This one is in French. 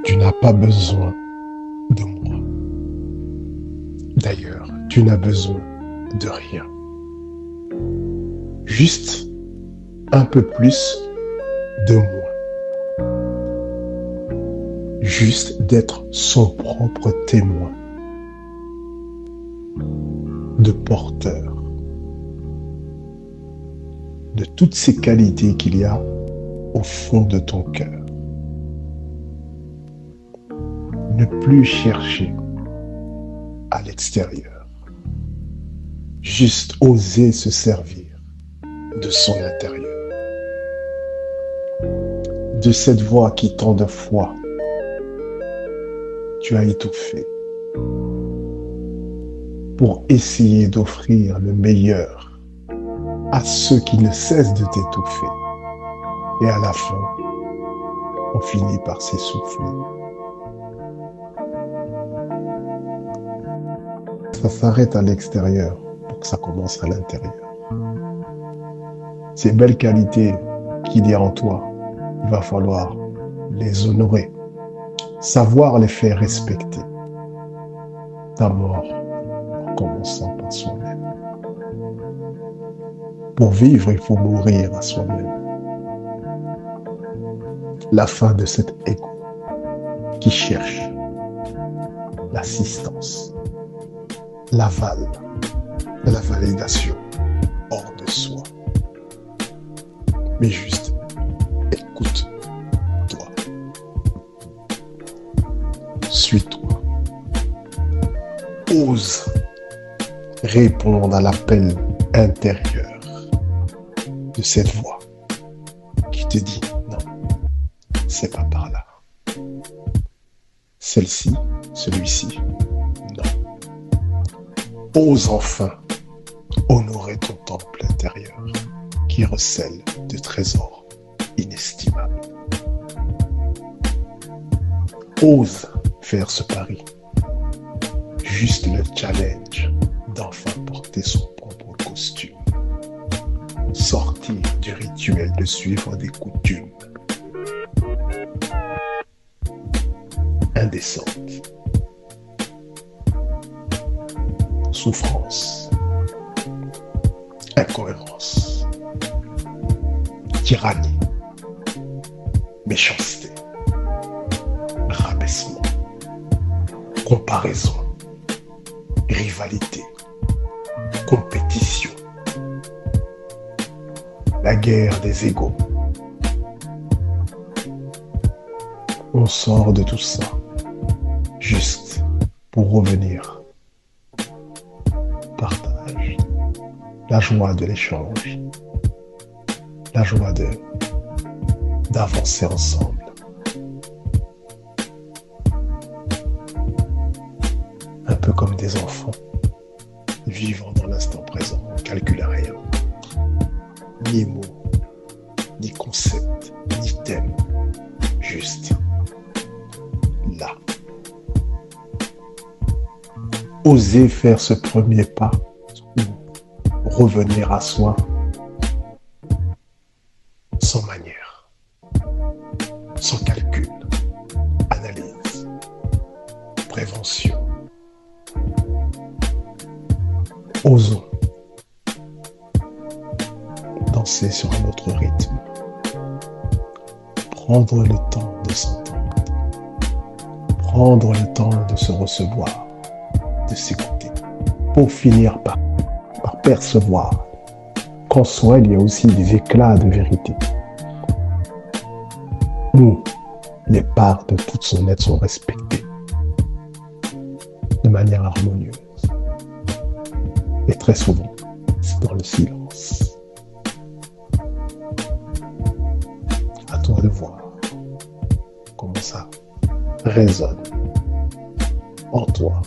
Tu n'as pas besoin de moi. D'ailleurs, tu n'as besoin de rien. Juste un peu plus de moi. Juste d'être son propre témoin, de porteur de toutes ces qualités qu'il y a au fond de ton cœur. Ne plus chercher à l'extérieur, juste oser se servir de son intérieur, de cette voix qui tant de fois tu as étouffé pour essayer d'offrir le meilleur à ceux qui ne cessent de t'étouffer. Et à la fin, on finit par s'essouffler. Ça s'arrête à l'extérieur pour que ça commence à l'intérieur. Ces belles qualités qu'il y a en toi, il va falloir les honorer, savoir les faire respecter. D'abord, en commençant par soi-même. Pour vivre, il faut mourir à soi-même. La fin de cet ego qui cherche l'assistance, l'aval de la validation hors de soi. Mais juste, écoute-toi. Suis-toi. Ose répondre à l'appel intérieur de cette voix qui te dit non, c'est pas par là. Celle-ci, celui-ci, non. Ose enfin honorer ton temple intérieur qui recèle de trésors inestimables. Ose faire ce pari. Juste le challenge d'enfin porter son propre costume. Sortir du rituel de suivre des coutumes indécentes. Souffrance, incohérence, tyrannie, méchanceté, rabaissement, comparaison, rivalité, compétition, la guerre des égos. On sort de tout ça juste pour revenir. Partage, la joie de l'échange, la joie d'avancer ensemble. Un peu comme des enfants, vivant dans l'instant présent, on ne calcule rien. Ni mots, ni concept, ni thème, juste là. Oser faire ce premier pas, revenir à soi, sans manière, sans calcul, analyse, prévention. Osons danser sur un autre rythme, prendre le temps de s'entendre, prendre le temps de se recevoir, de s'écouter, pour finir par percevoir qu'en soi il y a aussi des éclats de vérité, où les parts de toute son être sont respectées de manière harmonieuse. Et très souvent, c'est dans le silence. À toi de voir comment ça résonne en toi.